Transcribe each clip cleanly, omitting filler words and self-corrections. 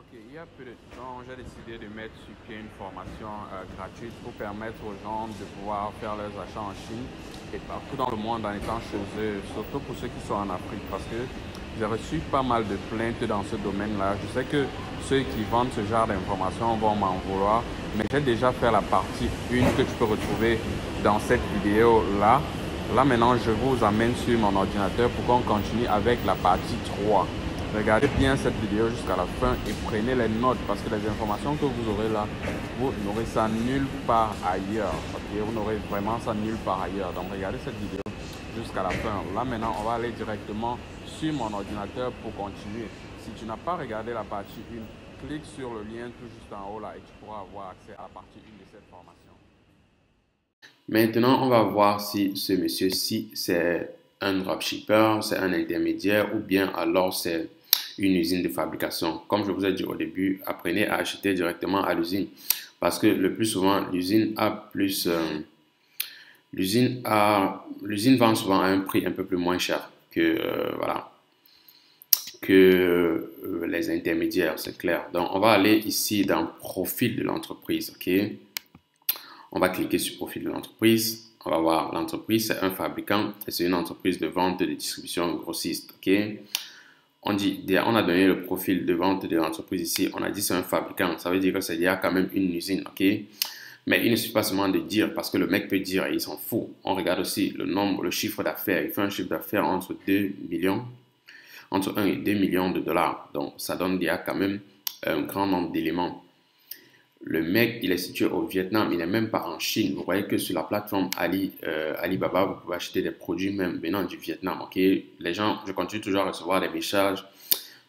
Ok, il y a peu de temps, j'ai décidé de mettre sur pied une formation gratuite pour permettre aux gens de pouvoir faire leurs achats en Chine et partout dans le monde en étant chez eux, surtout pour ceux qui sont en Afrique, parce que j'ai reçu pas mal de plaintes dans ce domaine-là. Je sais que ceux qui vendent ce genre d'informations vont m'en vouloir, mais j'ai déjà fait la partie 1 que tu peux retrouver dans cette vidéo-là. Là maintenant, je vous amène sur mon ordinateur pour qu'on continue avec la partie 3. Regardez bien cette vidéo jusqu'à la fin et prenez les notes parce que les informations que vous aurez là, vous n'aurez ça nulle part ailleurs. Ok, vous n'aurez vraiment ça nulle part ailleurs. Donc regardez cette vidéo jusqu'à la fin. Là maintenant, on va aller directement sur mon ordinateur pour continuer. Si tu n'as pas regardé la partie 1, clique sur le lien tout juste en haut là et tu pourras avoir accès à la partie 1 de cette formation. Maintenant, on va voir si ce monsieur-ci, c'est un dropshipper, c'est un intermédiaire ou bien alors c'est une usine de fabrication. Comme je vous ai dit au début, apprenez à acheter directement à l'usine parce que le plus souvent, l'usine vend souvent à un prix un peu plus moins cher que les intermédiaires, c'est clair. Donc, on va aller ici dans profil de l'entreprise, ok? On va cliquer sur profil de l'entreprise. On va voir l'entreprise, c'est un fabricant et c'est une entreprise de vente et de distribution grossiste. Ok. On a donné le profil de vente de l'entreprise ici. On a dit c'est un fabricant. Ça veut dire que c'est il y a quand même une usine. Ok. Mais il ne suffit pas seulement de dire parce que le mec peut dire et il s'en fout. On regarde aussi le nombre, le chiffre d'affaires. Il fait un chiffre d'affaires entre 2 millions, entre 1 et 2 millions de dollars. Donc ça donne il y a quand même un grand nombre d'éléments. Le mec, il est situé au Vietnam, il n'est même pas en Chine. Vous voyez que sur la plateforme Alibaba, vous pouvez acheter des produits même venant du Vietnam. Ok, les gens, je continue toujours à recevoir des messages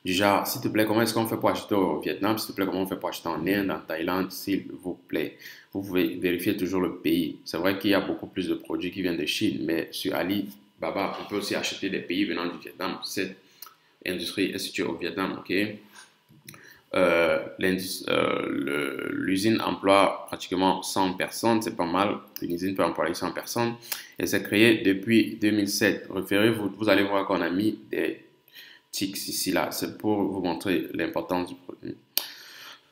du genre, s'il te plaît, comment est-ce qu'on fait pour acheter au Vietnam? S'il te plaît, comment on fait pour acheter en Inde, en Thaïlande, s'il vous plaît. Vous pouvez vérifier toujours le pays. C'est vrai qu'il y a beaucoup plus de produits qui viennent de Chine, mais sur Alibaba, on peut aussi acheter des pays venant du Vietnam. Cette industrie est située au Vietnam. Ok. L'usine emploie pratiquement 100 personnes, c'est pas mal. Une usine peut employer 100 personnes. Elle s'est créée depuis 2007. Référez-vous, vous allez voir qu'on a mis des tics ici, là. C'est pour vous montrer l'importance du produit.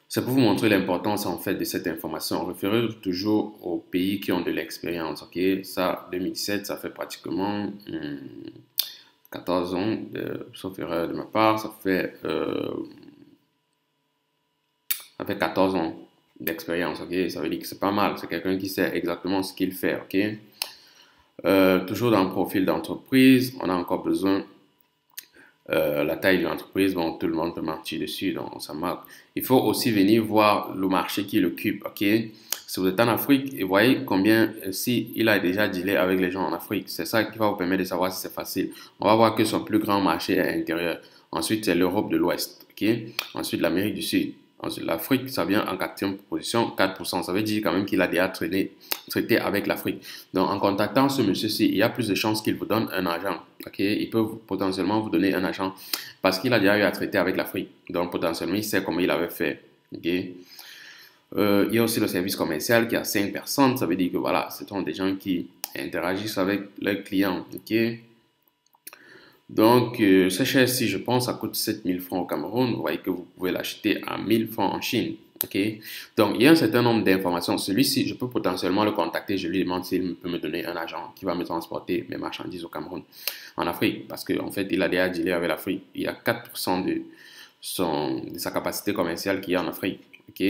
C'est pour vous montrer l'importance en fait de cette information. Référez-vous toujours aux pays qui ont de l'expérience. Ok, ça, 2017, ça fait pratiquement 14 ans, sauf erreur de ma part, ça fait 14 ans d'expérience, ok? Ça veut dire que c'est pas mal. C'est quelqu'un qui sait exactement ce qu'il fait, ok? Toujours dans le profil d'entreprise, on a encore besoin la taille de l'entreprise. Bon, tout le monde peut mentir dessus, donc ça marque. Il faut aussi venir voir le marché qu'il occupe, ok? Si vous êtes en Afrique, et voyez combien, si il a déjà dealé avec les gens en Afrique, c'est ça qui va vous permettre de savoir si c'est facile. On va voir que son plus grand marché est intérieur. Ensuite, c'est l'Europe de l'Ouest, ok? Ensuite, l'Amérique du Sud. Ensuite, l'Afrique, ça vient en quatrième position, 4%. Ça veut dire quand même qu'il a déjà traité avec l'Afrique. Donc, en contactant ce monsieur-ci, il y a plus de chances qu'il vous donne un agent. Okay? Il peut potentiellement vous donner un agent parce qu'il a déjà eu à traiter avec l'Afrique. Donc, potentiellement, il sait comment il avait fait. Okay? Il y a aussi le service commercial qui a 5 personnes. Ça veut dire que voilà, ce sont des gens qui interagissent avec leurs clients. Okay? Donc, ce chaise-ci, je pense, ça coûte 7000 francs au Cameroun. Vous voyez que vous pouvez l'acheter à 1000 francs en Chine. Ok. Donc, il y a un certain nombre d'informations. Celui-ci, je peux potentiellement le contacter. Je lui demande s'il peut me donner un agent qui va me transporter mes marchandises au Cameroun, en Afrique. Parce qu'en fait, il a déjà dealé avec l'Afrique. Il y a 4% de sa capacité commerciale qui est en Afrique. Ok.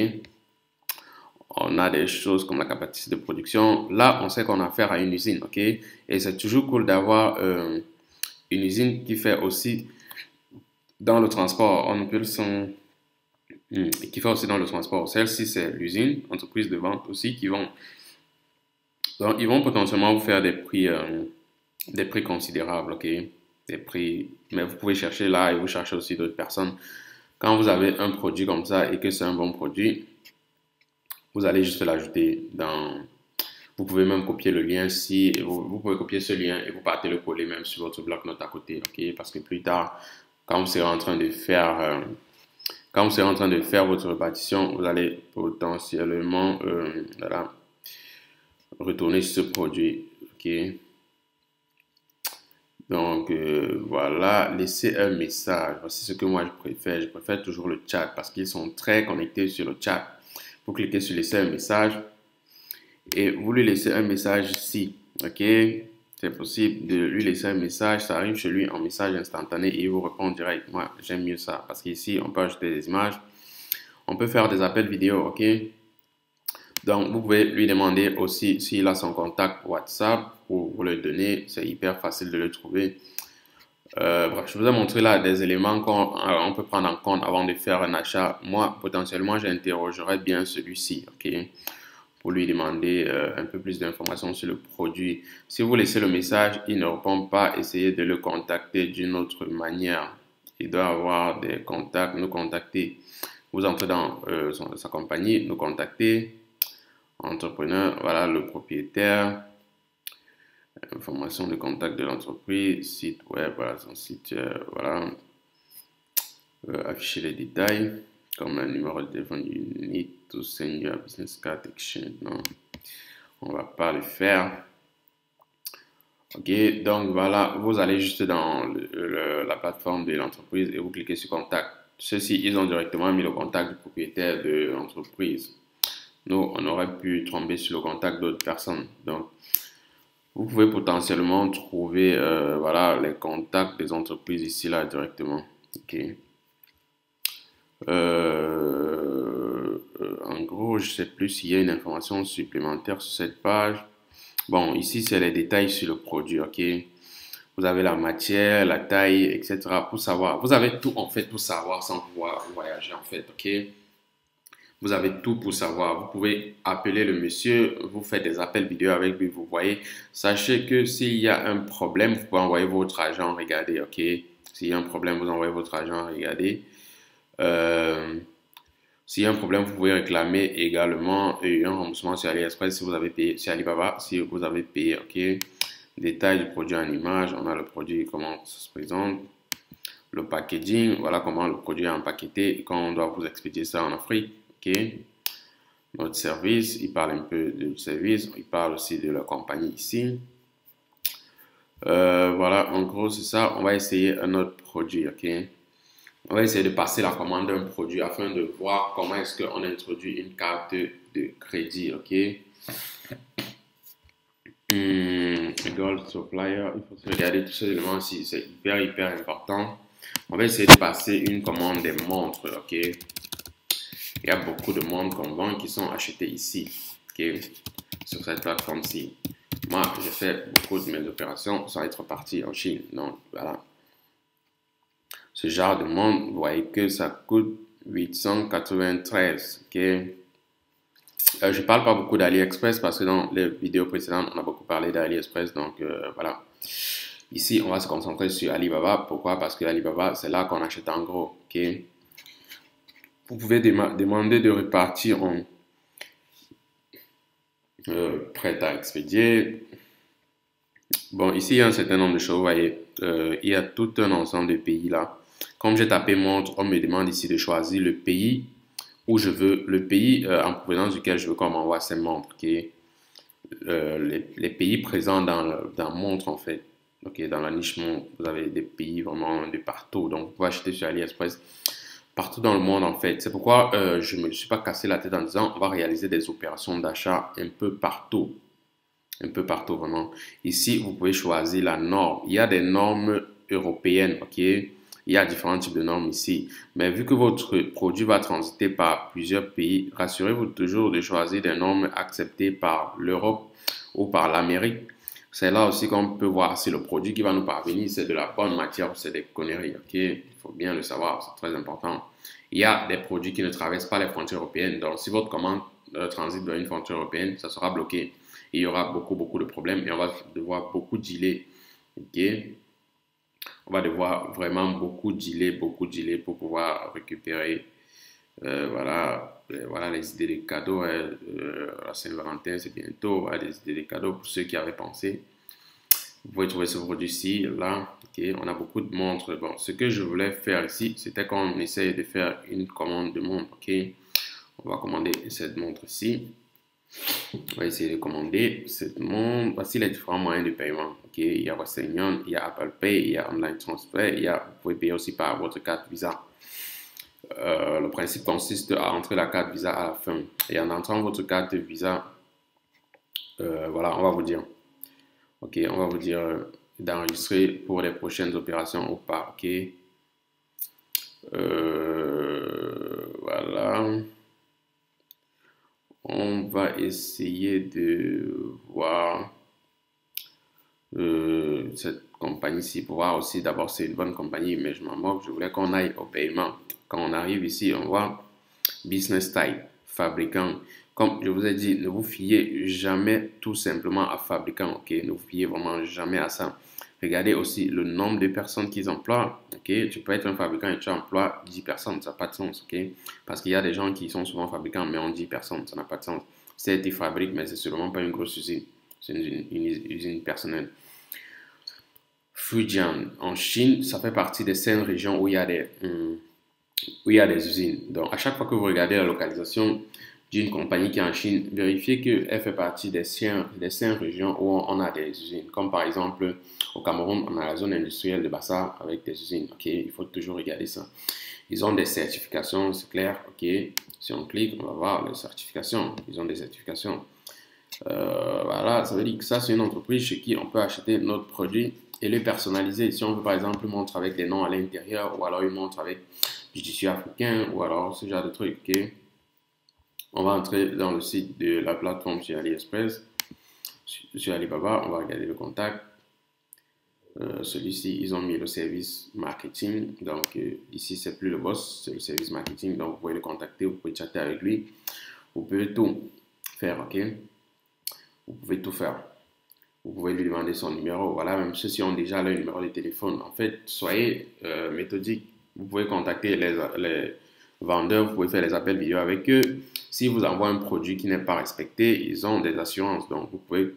On a des choses comme la capacité de production. Là, on sait qu'on a affaire à une usine. Ok. Et c'est toujours cool d'avoir une usine qui fait aussi dans le transport. On peut le son qui fait aussi dans le transport. Celle-ci, c'est l'usine, entreprise de vente aussi, donc, ils vont potentiellement vous faire des prix considérables, ok? Des prix, mais vous pouvez chercher là et vous cherchez aussi d'autres personnes. Quand vous avez un produit comme ça et que c'est un bon produit, vous allez juste l'ajouter dans. Vous pouvez même copier le lien si vous pouvez copier ce lien et vous partez le coller même sur votre bloc-notes à côté, ok? Parce que plus tard, quand vous serez en train de faire quand vous serez en train de faire votre répartition, vous allez potentiellement voilà, retourner sur ce produit. Ok. Donc, voilà, laisser un message. Voici ce que moi je préfère. Je préfère toujours le chat parce qu'ils sont très connectés sur le chat. Vous cliquez sur laisser un message et vous lui laissez un message ici. OK? C'est possible de lui laisser un message. Ça arrive chez lui en message instantané et il vous répond direct. Moi, j'aime mieux ça parce qu'ici, on peut ajouter des images. On peut faire des appels vidéo. OK? Donc, vous pouvez lui demander aussi s'il a son contact WhatsApp pour vous le donner. C'est hyper facile de le trouver. Bref, je vous ai montré là des éléments qu'on peut prendre en compte avant de faire un achat. Moi, potentiellement, j'interrogerais bien celui-ci, ok, pour lui demander un peu plus d'informations sur le produit. Si vous laissez le message, il ne répond pas, essayez de le contacter d'une autre manière. Il doit avoir des contacts, nous contacter. Vous entrez dans sa compagnie, nous contacter, entrepreneur, voilà le propriétaire. Information de contact de l'entreprise, site web, voilà son site, voilà. Afficher les détails, comme le numéro de téléphone unique, to send your business card exchange. Non, on va pas le faire. Ok, donc voilà, vous allez juste dans la plateforme de l'entreprise et vous cliquez sur contact. Ceux-ci, ils ont directement mis le contact du propriétaire de l'entreprise. Nous, on aurait pu tomber sur le contact d'autres personnes. Donc, vous pouvez potentiellement trouver voilà, les contacts des entreprises ici, là, directement. Ok. En gros, je ne sais plus s'il y a une information supplémentaire sur cette page. Bon, ici, c'est les détails sur le produit. Ok. Vous avez la matière, la taille, etc. pour savoir. Vous avez tout, en fait, pour savoir sans pouvoir voyager, en fait. Ok. Vous avez tout pour savoir. Vous pouvez appeler le monsieur, vous faites des appels vidéo avec lui, vous voyez. Sachez que s'il y a un problème, vous pouvez envoyer votre agent, regardez, ok. S'il y a un problème, vous envoyez votre agent, regardez. S'il y a un problème, vous pouvez réclamer également un remboursement sur AliExpress si vous avez payé, sur Alibaba, si vous avez payé, ok. Détail du produit en image, on a le produit, comment ça se présente. Le packaging, voilà comment le produit est empaqueté quand on doit vous expédier ça en Afrique. Ok, notre service, il parle un peu du service, il parle aussi de la compagnie ici. Voilà, en gros, c'est ça. On va essayer un autre produit, ok. On va essayer de passer la commande d'un produit afin de voir comment est-ce qu'on introduit une carte de crédit, ok. Gold supplier, il faut regarder tous ces éléments ici, c'est hyper important. On va essayer de passer une commande des montres, ok. Il y a beaucoup de montres qu'on vend qui sont achetées ici, okay, sur cette plateforme-ci. Moi, j'ai fait beaucoup de mes opérations sans être parti en Chine. Donc, voilà. Ce genre de montre, vous voyez que ça coûte 893. Okay. Je ne parle pas beaucoup d'AliExpress parce que dans les vidéos précédentes, on a beaucoup parlé d'AliExpress. Donc, voilà. Ici, on va se concentrer sur Alibaba. Pourquoi? Parce que Alibaba, c'est là qu'on achète en gros. Okay. Vous pouvez demander de répartir en prêt à expédier. Bon, ici, il y a un certain nombre de choses. Vous voyez, il y a tout un ensemble de pays là. Comme j'ai tapé montre, on me demande ici de choisir le pays où je veux, le pays en provenance duquel je veux qu'on m'envoie ces montres. Okay? Les pays présents dans montre en fait. Okay, dans la niche montre, vous avez des pays vraiment de partout. Donc, vous pouvez acheter sur AliExpress partout dans le monde en fait. C'est pourquoi je ne me suis pas cassé la tête en disant on va réaliser des opérations d'achat un peu partout. Un peu partout vraiment. Ici, vous pouvez choisir la norme. Il y a des normes européennes, ok? Il y a différents types de normes ici. Mais vu que votre produit va transiter par plusieurs pays, rassurez-vous toujours de choisir des normes acceptées par l'Europe ou par l'Amérique. C'est là aussi qu'on peut voir si le produit qui va nous parvenir, c'est de la bonne matière ou c'est des conneries, ok? Il faut bien le savoir, c'est très important. Il y a des produits qui ne traversent pas les frontières européennes. Donc, si votre commande transite dans une frontière européenne, ça sera bloqué. Il y aura beaucoup de problèmes et on va devoir beaucoup dealer, ok? On va devoir vraiment beaucoup dealer pour pouvoir récupérer, voilà, voilà les idées de cadeaux. La Saint-Valentin, c'est bientôt. Voilà, des idées de cadeaux pour ceux qui avaient pensé. Vous pouvez trouver ce produit-ci, là. Okay. On a beaucoup de montres. Bon, ce que je voulais faire ici, c'était qu'on essaye de faire une commande de montre. Ok, on va commander cette montre-ci. On va essayer de commander. Voici les différents moyens de paiement. Ok, il y a Western Union, il y a Apple Pay, il y a Online Transfer, vous pouvez payer aussi par votre carte Visa. Le principe consiste à entrer la carte Visa à la fin. Et en entrant votre carte Visa, voilà, on va vous dire. Ok, on va vous dire d'enregistrer pour les prochaines opérations ou pas. Ok, voilà. On va essayer de voir cette compagnie-ci pour voir aussi. D'abord, c'est une bonne compagnie, mais je m'en moque. Je voulais qu'on aille au paiement. Quand on arrive ici, on voit Business Type, fabricant. Comme je vous ai dit, ne vous fiez jamais tout simplement à fabricant. Ok, ne vous fiez vraiment jamais à ça. Regardez aussi le nombre de personnes qu'ils emploient. Ok, tu peux être un fabricant et tu emploies 10 personnes, ça n'a pas de sens. Ok, parce qu'il y a des gens qui sont souvent fabricants, mais on dit personnes, ça n'a pas de sens. C'est ils fabriquent, mais c'est sûrement pas une grosse usine. C'est une usine personnelle. Fujian, en Chine, ça fait partie des 5 régions où il y a des usines. Donc, à chaque fois que vous regardez la localisation d'une compagnie qui est en Chine, vérifiez qu'elle fait partie des 5 régions où on a des usines. Comme par exemple, au Cameroun, on a la zone industrielle de Bassa avec des usines. Ok, il faut toujours regarder ça. Ils ont des certifications, c'est clair. Ok, si on clique, on va voir les certifications. Ils ont des certifications. Voilà, ça veut dire que ça, c'est une entreprise chez qui on peut acheter notre produit et le personnaliser. Si on veut, par exemple, montre avec les noms à l'intérieur, ou alors une montre avec du tissu africain, ou alors ce genre de trucs. Ok, on va entrer dans le site de la plateforme sur AliExpress, sur Alibaba, on va regarder le contact. Celui-ci, ils ont mis le service marketing. Donc, ici, c'est plus le boss, c'est le service marketing. Donc, vous pouvez le contacter, vous pouvez chatter avec lui. Vous pouvez tout faire, ok? Vous pouvez tout faire. Vous pouvez lui demander son numéro. Voilà, même ceux-ci ont déjà leur numéro de téléphone. En fait, soyez méthodique. Vous pouvez contacter les vendeurs, vous pouvez faire des appels vidéo avec eux. Si vous envoient un produit qui n'est pas respecté, ils ont des assurances. Donc, vous pouvez,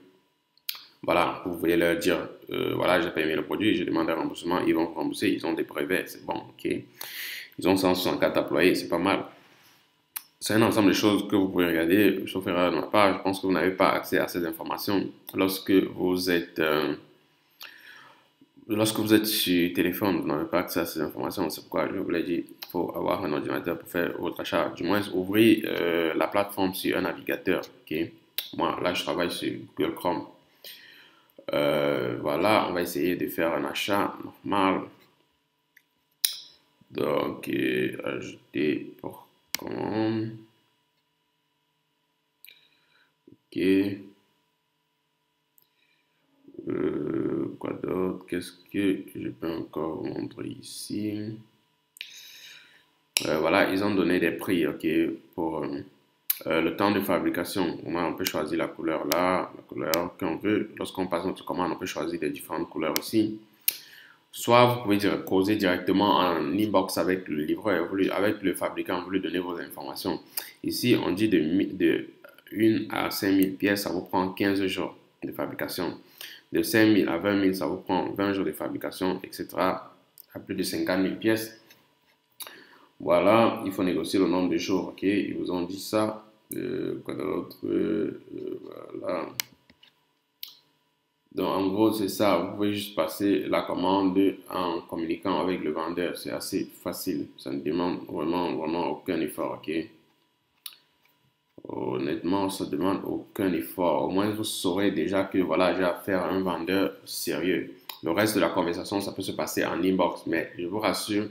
voilà, vous pouvez leur dire, voilà, j'ai pas aimé le produit, je demande un remboursement, ils vont vous rembourser, ils ont des brevets, c'est bon, ok. Ils ont 164 employés, c'est pas mal. C'est un ensemble de choses que vous pouvez regarder, sauf erreur de ma part. Je pense que vous n'avez pas accès à ces informations lorsque vous êtes sur téléphone. Vous n'avez pas accès à ces informations. C'est pourquoi je vous l'ai dit, il faut avoir un ordinateur pour faire votre achat. Du moins, ouvrez la plateforme sur un navigateur. Okay? Moi, là, je travaille sur Google Chrome. Voilà, on va essayer de faire un achat normal. Donc, ajouter pour commande. Ok. Quoi d'autre? Qu'est-ce que je peux encore vous montrer ici? Voilà, ils ont donné des prix, ok, pour le temps de fabrication. On peut choisir la couleur là, la couleur qu'on veut. Lorsqu'on passe notre commande, on peut choisir des différentes couleurs aussi. Soit vous pouvez causer directement en inbox avec le livreur, avec le fabricant, vous lui donnez vos informations. Ici, on dit de 1 à 5000 pièces, ça vous prend 15 jours de fabrication. De 5000 à 20 000, ça vous prend 20 jours de fabrication, etc. À plus de 50 000 pièces. Voilà, il faut négocier le nombre de jours, ok? Ils vous ont dit ça. Quoi d'autre? Voilà. Donc, en gros, c'est ça. Vous pouvez juste passer la commande en communiquant avec le vendeur. C'est assez facile. Ça ne demande vraiment aucun effort, ok? Honnêtement, ça ne demande aucun effort. Au moins, vous saurez déjà que, voilà, j'ai affaire à un vendeur sérieux. Le reste de la conversation, ça peut se passer en inbox. Mais je vous rassure,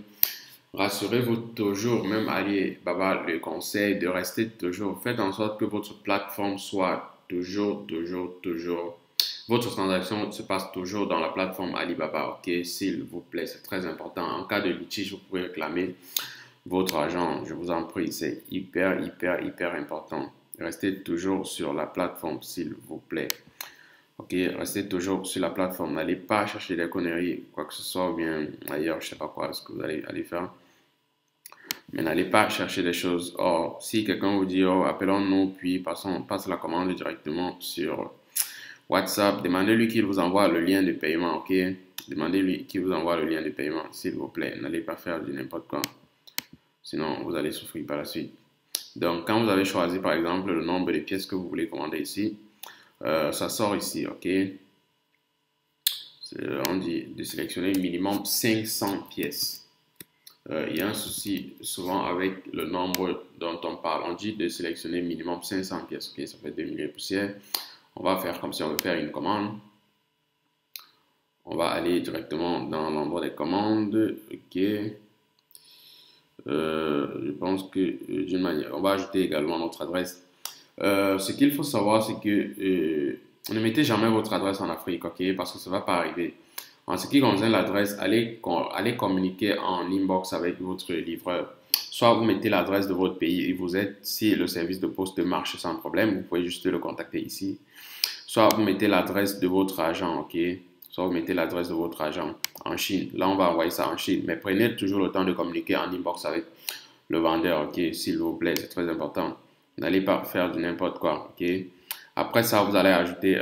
rassurez-vous toujours, même Alibaba le conseil de rester toujours. Faites en sorte que votre plateforme soit toujours. Votre transaction se passe toujours dans la plateforme Alibaba, ok? S'il vous plaît, c'est très important. En cas de litige, vous pouvez réclamer votre argent. Je vous en prie, c'est hyper important. Restez toujours sur la plateforme, s'il vous plaît. Ok, restez toujours sur la plateforme. N'allez pas chercher des conneries, quoi que ce soit, ou bien ailleurs, je sais pas quoi, ce que vous allez aller faire. Mais n'allez pas chercher des choses. Or, si quelqu'un vous dit, oh, appelons-nous, puis passe la commande directement sur WhatsApp, demandez-lui qu'il vous envoie le lien de paiement, ok? Demandez-lui qu'il vous envoie le lien de paiement, s'il vous plaît. N'allez pas faire du n'importe quoi. Sinon, vous allez souffrir par la suite. Donc, quand vous avez choisi, par exemple, le nombre de pièces que vous voulez commander ici, ça sort ici, ok? On dit de sélectionner minimum 500 pièces. Il y a un souci souvent avec le nombre dont on parle. On dit de sélectionner minimum 500 pièces, ok? Ça fait 2 millions de poussières. On va faire comme si on veut faire une commande. On va aller directement dans l'endroit des commandes, ok? Je pense que d'une manière, on va ajouter également notre adresse. Ce qu'il faut savoir, c'est que ne mettez jamais votre adresse en Afrique, ok? Parce que ça ne va pas arriver. En ce qui concerne l'adresse, allez communiquer en inbox avec votre livreur. Soit vous mettez l'adresse de votre pays et vous êtes, si le service de poste marche sans problème, vous pouvez juste le contacter ici. Soit vous mettez l'adresse de votre agent, ok? Soit vous mettez l'adresse de votre agent en Chine. Là, on va envoyer ça en Chine. Mais prenez toujours le temps de communiquer en inbox avec le vendeur, ok? S'il vous plaît, c'est très important. N'allez pas faire du n'importe quoi, ok? Après ça, vous allez ajouter...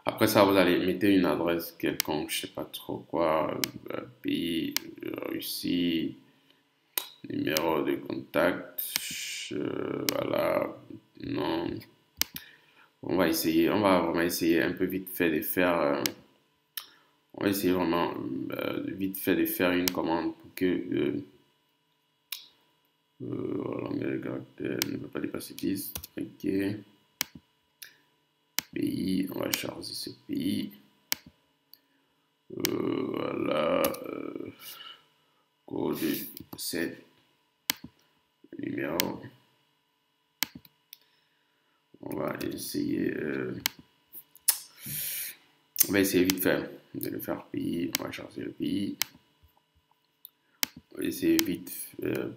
après ça, vous allez mettre une adresse quelconque, je sais pas trop quoi, pays, Russie, numéro de contact, voilà, non. On va vraiment essayer un peu vite fait de faire, on va essayer vraiment vite fait de faire une commande pour que le caractère ne peut pas dépasser 10, ok. Pays, on va choisir ce pays. Voilà, code 7, numéro. On va essayer vite fait de le faire pays. On va choisir le pays. On va essayer vite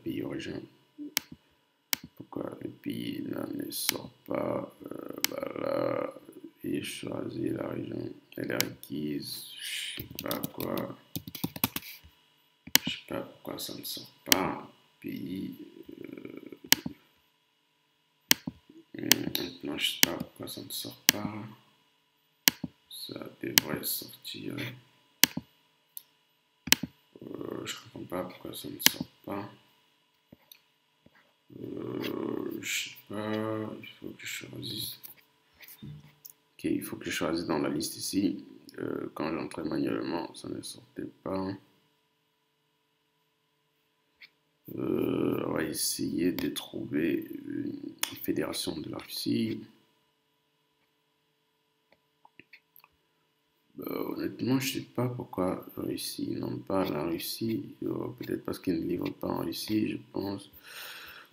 pays origine. Pourquoi le pays là ne sort pas? Voilà. Et choisir la région. Elle est requise. Je sais pas quoi. Je sais pas pourquoi ça ne sort pas. Pays. Maintenant, je sais pas pourquoi ça ne sort pas. Ça devrait sortir. Je comprends pas pourquoi ça ne sort pas. Je sais pas. Il faut que je choisisse. Ok, il faut que je choisisse dans la liste ici. Quand j'entrais manuellement, ça ne sortait pas. On va essayer de trouver une fédération de la Russie. Honnêtement, je sais pas pourquoi Russie, non pas la Russie. Peut-être parce qu'ils ne livrent pas en Russie, je pense.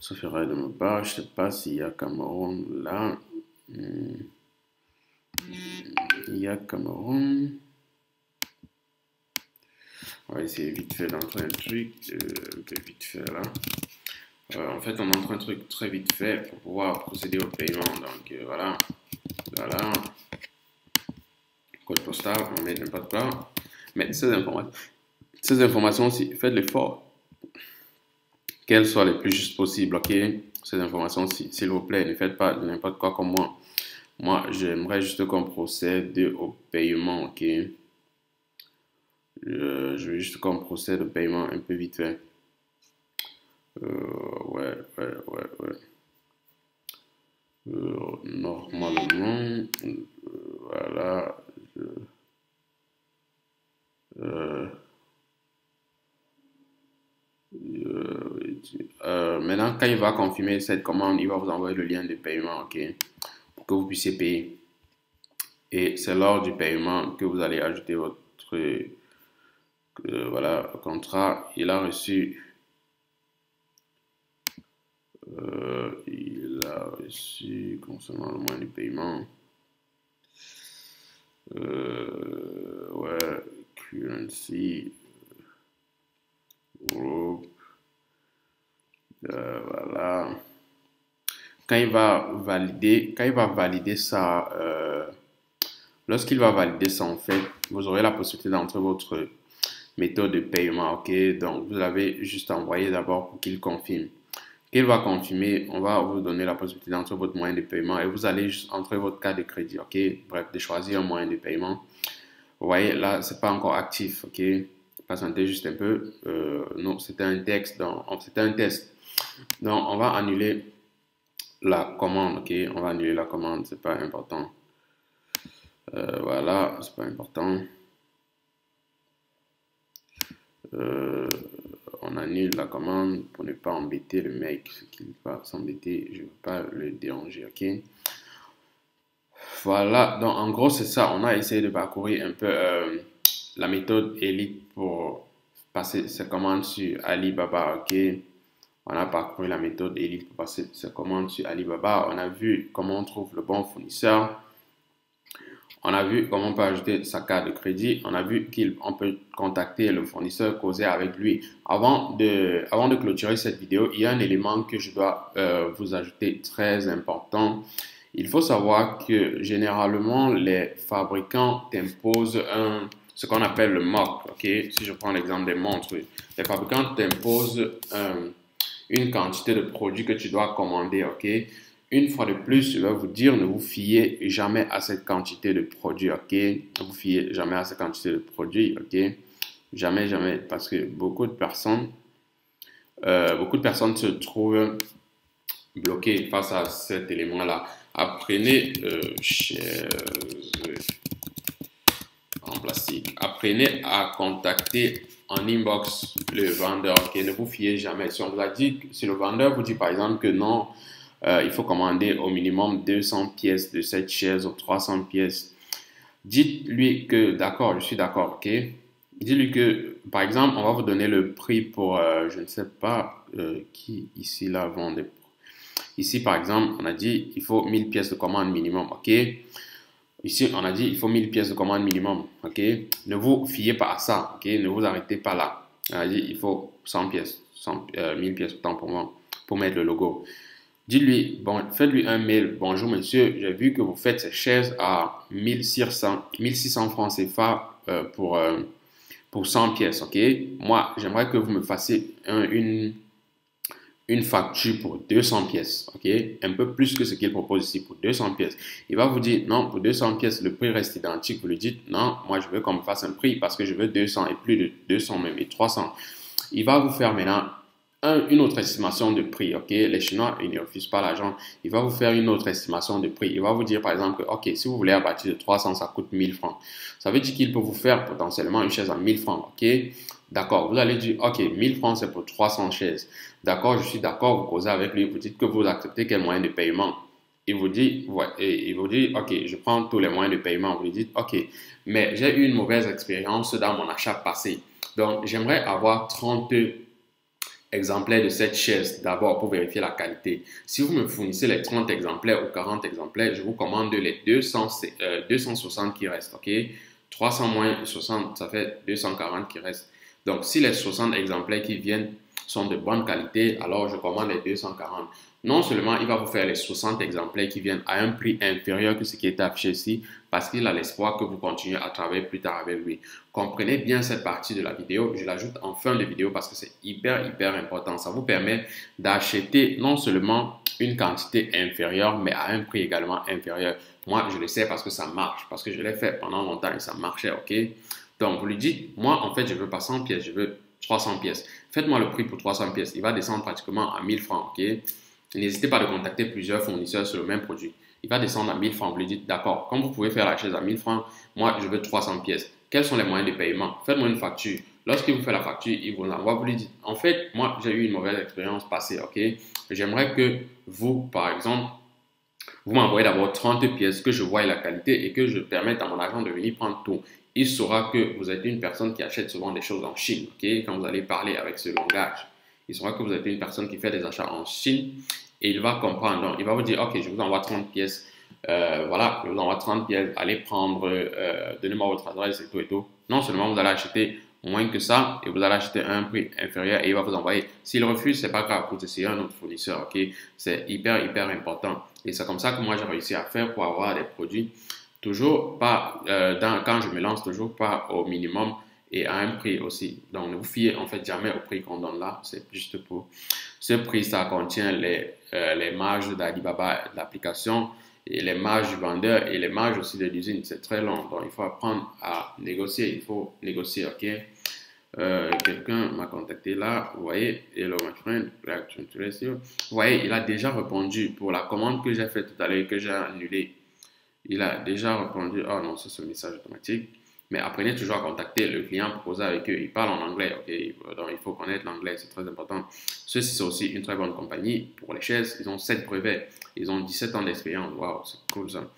Ça ferait de ma part. Je sais pas s'il y a Cameroun là. Il y a Cameroun. On va essayer vite fait d'entrer un truc. Vite fait là. En fait, on entre un truc très vite fait pour pouvoir procéder au paiement. Donc voilà. Voilà. Code postal, on met n'importe quoi. Mais ces informations aussi, faites l'effort qu'elles soient les plus justes possibles, ok? Ces informations, s'il vous plaît, ne faites pas n'importe quoi comme moi. Moi, j'aimerais juste qu'on procède au paiement, ok? Je veux juste qu'on procède au paiement un peu vite fait. Ouais. Normalement, voilà. Maintenant, quand il va confirmer cette commande, il va vous envoyer le lien de paiement, ok, pour que vous puissiez payer. Et c'est lors du paiement que vous allez ajouter votre voilà, contrat. Il a reçu concernant le moyen du paiement. Ouais, currency group. Voilà. Quand il va valider ça, lorsqu'il va valider ça, en fait, vous aurez la possibilité d'entrer votre méthode de paiement, ok? Donc, vous l'avez juste envoyé d'abord pour qu'il confirme. Qu'il va confirmer, on va vous donner la possibilité d'entrer votre moyen de paiement et vous allez juste entrer votre carte de crédit, ok? Bref, de choisir un moyen de paiement. Vous voyez, là, c'est pas encore actif, ok? Patientez juste un peu. Non, c'était un texte, c'était un test. Donc, on va annuler la commande, ok? On va annuler la commande, c'est pas important. Voilà, c'est pas important. On annule la commande pour ne pas embêter le mec, ce qu'il va s'embêter, je ne veux pas le déranger, ok? Voilà, donc en gros c'est ça, on a essayé de parcourir un peu la méthode Elite pour passer ses commandes sur Alibaba, ok? On a parcouru la méthode Elite pour passer ses commandes sur Alibaba, on a vu comment on trouve le bon fournisseur, on a vu comment on peut ajouter sa carte de crédit. On a vu qu'on peut contacter le fournisseur, causer avec lui. Avant de clôturer cette vidéo, il y a un élément que je dois vous ajouter très important. Il faut savoir que généralement, les fabricants t'imposent ce qu'on appelle le MOC. Okay? Si je prends l'exemple des montres, les fabricants t'imposent une quantité de produits que tu dois commander. Okay? Une fois de plus, je vais vous dire, ne vous fiez jamais à cette quantité de produits, ok? Ne vous fiez jamais à cette quantité de produits, ok? Jamais, jamais, parce que beaucoup de personnes se trouvent bloquées face à cet élément-là. Apprenez, chaises en plastique, apprenez à contacter en inbox le vendeur, ok? Ne vous fiez jamais. Si on vous a dit, si le vendeur vous dit par exemple que non, il faut commander au minimum 200 pièces de cette chaise ou 300 pièces. Dites-lui que, d'accord, je suis d'accord, ok? Dites-lui que, par exemple, on va vous donner le prix pour, je ne sais pas qui ici là vend des... Ici, par exemple, on a dit il faut 1000 pièces de commande minimum, ok? Ici, on a dit il faut 1000 pièces de commande minimum, ok? Ne vous fiez pas à ça, ok? Ne vous arrêtez pas là. On a dit il faut 100 pièces, 1000 pièces autant pour moi, pour mettre le logo. Dites-lui, bon, faites-lui un mail. Bonjour monsieur, j'ai vu que vous faites ces chaises à 1600 francs CFA pour 100 pièces, ok? Moi, j'aimerais que vous me fassiez une facture pour 200 pièces, ok? Un peu plus que ce qu'il propose ici pour 200 pièces. Il va vous dire, non, pour 200 pièces, le prix reste identique. Vous lui dites, non, moi, je veux qu'on me fasse un prix parce que je veux 200 et plus de 200 même et 300. Il va vous faire maintenant une autre estimation de prix, ok? Les Chinois, ils ne refusent pas l'argent. Il va vous faire une autre estimation de prix. Il va vous dire, par exemple, que, ok, si vous voulez à partir de 300, ça coûte 1000 francs. Ça veut dire qu'il peut vous faire potentiellement une chaise à 1000 francs, ok? D'accord, vous allez dire, ok, 1000 francs, c'est pour 300 chaises. D'accord, je suis d'accord, vous causez avec lui, vous dites que vous acceptez quel moyen de paiement. Il vous dit, ouais, et il vous dit, ok, je prends tous les moyens de paiement. Vous lui dites, ok, mais j'ai eu une mauvaise expérience dans mon achat passé. Donc, j'aimerais avoir 30 exemplaires de cette chaise d'abord pour vérifier la qualité. Si vous me fournissez les 30 exemplaires ou 40 exemplaires, je vous commande les 260 qui restent, ok? 300 moins 60, ça fait 240 qui restent. Donc, si les 60 exemplaires qui viennent sont de bonne qualité, alors je commande les 240. Non seulement il va vous faire les 60 exemplaires qui viennent à un prix inférieur que ce qui est affiché ici, parce qu'il a l'espoir que vous continuez à travailler plus tard avec lui. Comprenez bien cette partie de la vidéo, je l'ajoute en fin de vidéo parce que c'est hyper important. Ça vous permet d'acheter non seulement une quantité inférieure, mais à un prix également inférieur. Moi, je le sais parce que ça marche, parce que je l'ai fait pendant longtemps et ça marchait, ok? Donc, vous lui dites, moi, en fait, je veux pas 100 pièces, je veux 300 pièces. Faites-moi le prix pour 300 pièces. Il va descendre pratiquement à 1000 francs, ok? N'hésitez pas à contacter plusieurs fournisseurs sur le même produit. Il va descendre à 1000 francs. Vous lui dites, d'accord, comme vous pouvez faire la chaise à 1000 francs, moi, je veux 300 pièces. Quels sont les moyens de paiement? Faites-moi une facture. Lorsqu'il vous fait la facture, il vous envoie, vous lui dites, en fait, moi, j'ai eu une mauvaise expérience passée, ok? J'aimerais que vous, par exemple, vous m'envoyez d'abord 30 pièces, que je voie la qualité et que je permette à mon agent de venir prendre tout. Il saura que vous êtes une personne qui achète souvent des choses en Chine, ok? Quand vous allez parler avec ce langage, il saura que vous êtes une personne qui fait des achats en Chine et il va comprendre. Donc, il va vous dire, ok, je vous envoie 30 pièces. Voilà, je vous envoie 30 pièces. Allez prendre, donnez-moi votre adresse et tout et tout. Non seulement vous allez acheter moins que ça et vous allez acheter à un prix inférieur et il va vous envoyer. S'il refuse, c'est pas grave, vous essayez un autre fournisseur, ok? C'est hyper important. Et c'est comme ça que moi j'ai réussi à faire pour avoir des produits toujours pas, quand je me lance, toujours pas au minimum et à un prix aussi. Donc ne vous fiez en fait jamais au prix qu'on donne là, c'est juste pour ce prix, ça contient les marges d'Alibaba de l'application et les marges du vendeur et les marges aussi de l'usine. C'est très long, donc il faut apprendre à négocier, il faut négocier, ok? Quelqu'un m'a contacté là, vous voyez, hello my friend, vous voyez, il a déjà répondu pour la commande que j'ai faite tout à l'heure et que j'ai annulée. Il a déjà répondu, oh non, c'est ce message automatique. Mais apprenez toujours à contacter le client pour causer avec eux. Ils parlent en anglais, ok? Donc il faut connaître l'anglais, c'est très important. Ceci, c'est aussi une très bonne compagnie pour les chaises. Ils ont 7 brevets, ils ont 17 ans d'expérience. Waouh, c'est cool ça.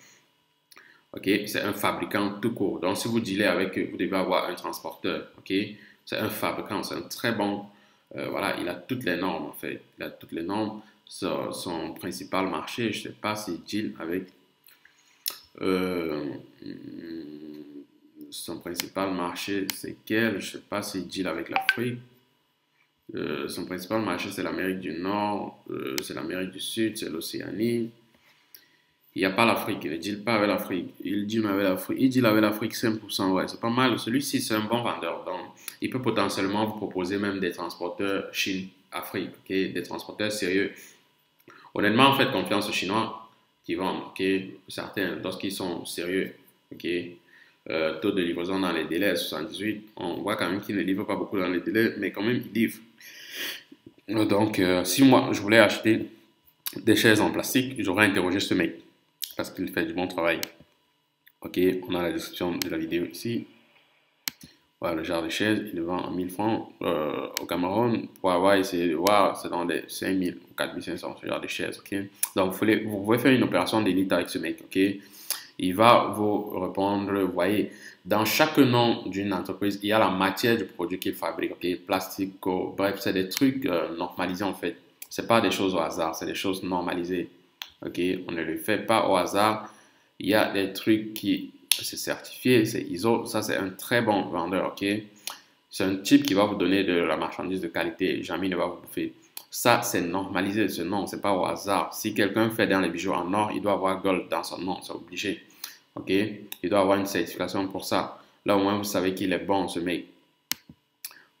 Ok, c'est un fabricant tout court. Donc si vous dealez avec eux, vous devez avoir un transporteur, ok? C'est un fabricant, c'est un très bon. Voilà, il a toutes les normes en fait. Il a toutes les normes. Son principal marché, je ne sais pas s'il deal avec. Euh, Son principal marché, c'est quel? Je ne sais pas s'il deal avec l'Afrique. Son principal marché, c'est l'Amérique du Nord, c'est l'Amérique du Sud, c'est l'Océanie. Il n'y a pas l'Afrique, il ne deal pas avec l'Afrique. Il deal avec l'Afrique. Il deal avec l'Afrique 5%, ouais, c'est pas mal. Celui-ci, c'est un bon vendeur. Donc, il peut potentiellement vous proposer même des transporteurs Chine-Afrique, ok? Des transporteurs sérieux. Honnêtement, faites confiance aux Chinois qui vendent, ok? Certains, lorsqu'ils sont sérieux, ok? Taux de livraison dans les délais 78, on voit quand même qu'ils ne livrent pas beaucoup dans les délais, mais quand même ils livrent. Donc, si moi je voulais acheter des chaises en plastique, j'aurais interrogé ce mec parce qu'il fait du bon travail. Ok, on a la description de la vidéo ici. Voilà le genre de chaise, il le vend en 1000 francs au Cameroun. Pour avoir essayé de voir, c'est dans les 5000 ou 4500, ce genre de chaise. Ok, donc vous pouvez faire une opération d'élite avec ce mec. Ok, il va vous répondre, vous voyez, dans chaque nom d'une entreprise, il y a la matière du produit qu'il fabrique, ok, plastique, bref, c'est des trucs normalisés en fait. C'est pas des choses au hasard, c'est des choses normalisées, ok, on ne le fait pas au hasard. Il y a des trucs qui, c'est certifié, c'est ISO, ça c'est un très bon vendeur, ok. C'est un type qui va vous donner de la marchandise de qualité, jamais il ne va vous bouffer. Ça, c'est normalisé, ce nom, c'est pas au hasard. Si quelqu'un fait dans les bijoux en or, il doit avoir gold dans son nom, c'est obligé. Ok? Il doit avoir une certification pour ça. Là, au moins, vous savez qu'il est bon, ce mec.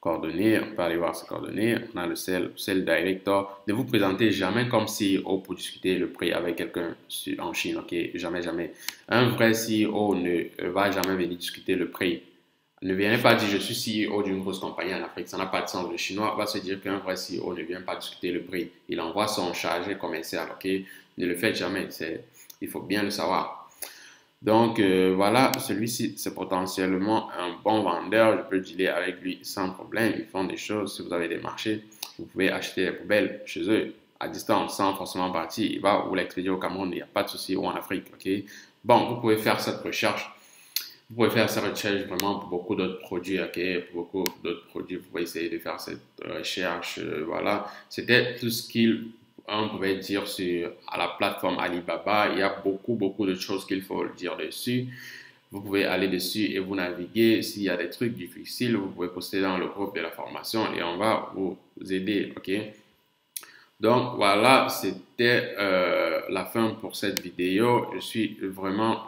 Coordonnées, on peut aller voir ses coordonnées. On a le sales director. Ne vous présentez jamais comme CEO pour discuter le prix avec quelqu'un en Chine, ok? Jamais, jamais. Un vrai CEO ne va jamais venir discuter le prix. Ne viens pas dire je suis CEO d'une grosse compagnie en Afrique, ça n'a pas de sens. Le Chinois va se dire qu'un vrai CEO ne vient pas discuter le prix. Il envoie son chargé commercial, ok? Ne le faites jamais, il faut bien le savoir. Donc voilà, celui-ci c'est potentiellement un bon vendeur, je peux dealer avec lui sans problème. Ils font des choses, si vous avez des marchés, vous pouvez acheter des poubelles chez eux à distance sans forcément partir. Il va vous l'expédier au Cameroun, il n'y a pas de souci, ou en Afrique, ok? Bon, vous pouvez faire cette recherche. Vous pouvez faire cette recherche vraiment pour beaucoup d'autres produits, ok? Pour beaucoup d'autres produits, vous pouvez essayer de faire cette recherche, voilà. C'était tout ce qu'on pouvait dire à la plateforme Alibaba. Il y a beaucoup de choses qu'il faut dire dessus. Vous pouvez aller dessus et vous naviguer. S'il y a des trucs difficiles, vous pouvez poster dans le groupe de la formation et on va vous aider, ok? Donc voilà, c'était la fin pour cette vidéo. Je suis vraiment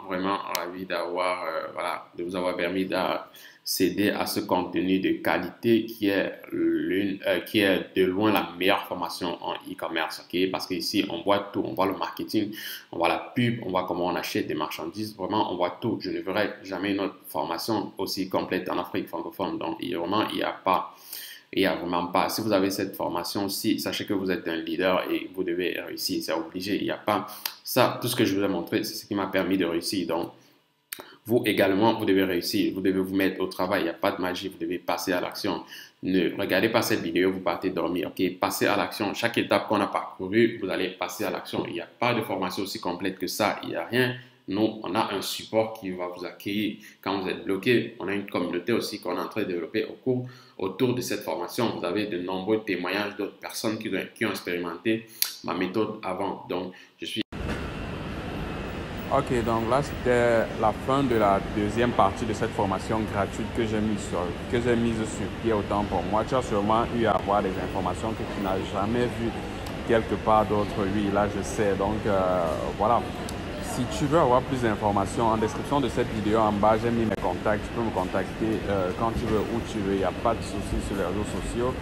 ravi de vous avoir permis d'accéder à ce contenu de qualité qui est de loin la meilleure formation en e-commerce, ok? Parce qu'ici on voit tout, on voit le marketing, on voit la pub, on voit comment on achète des marchandises. Vraiment, on voit tout. Je ne verrai jamais une autre formation aussi complète en Afrique francophone. Donc il n'y a pas. Il n'y a vraiment pas. Si vous avez cette formation-ci, sachez que vous êtes un leader et vous devez réussir. C'est obligé. Il n'y a pas. Ça, tout ce que je vous ai montré, c'est ce qui m'a permis de réussir. Donc, vous également, vous devez réussir. Vous devez vous mettre au travail. Il n'y a pas de magie. Vous devez passer à l'action. Ne regardez pas cette vidéo, vous partez dormir. Ok, passez à l'action. Chaque étape qu'on a parcourue, vous allez passer à l'action. Il n'y a pas de formation aussi complète que ça. Il n'y a rien. Nous, on a un support qui va vous accueillir quand vous êtes bloqué. On a une communauté aussi qu'on est en train de développer autour de cette formation. Vous avez de nombreux témoignages d'autres personnes qui ont expérimenté ma méthode avant. Donc, je suis... Ok, donc là, c'était la fin de la deuxième partie de cette formation gratuite que j'ai mise sur pied autant pour moi. Tu as sûrement eu à avoir des informations que tu n'as jamais vues quelque part d'autre. Oui, là, je sais. Donc, voilà. Si tu veux avoir plus d'informations, en description de cette vidéo en bas, j'ai mis mes contacts. Tu peux me contacter quand tu veux, où tu veux. Il n'y a pas de souci sur les réseaux sociaux.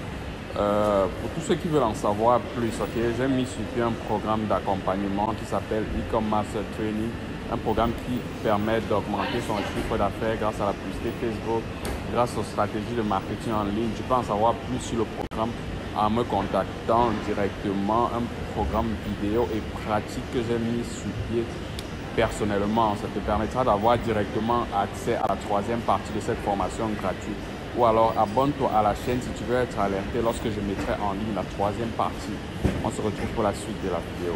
Pour tous ceux qui veulent en savoir plus, ok, j'ai mis sur pied un programme d'accompagnement qui s'appelle e-commerce training un programme qui permet d'augmenter son chiffre d'affaires grâce à la publicité Facebook, grâce aux stratégies de marketing en ligne. Tu peux en savoir plus sur le programme en me contactant directement. Un programme vidéo et pratique que j'ai mis sur pied personnellement. Ça te permettra d'avoir directement accès à la troisième partie de cette formation gratuite. Ou alors abonne-toi à la chaîne si tu veux être alerté lorsque je mettrai en ligne la troisième partie. On se retrouve pour la suite de la vidéo.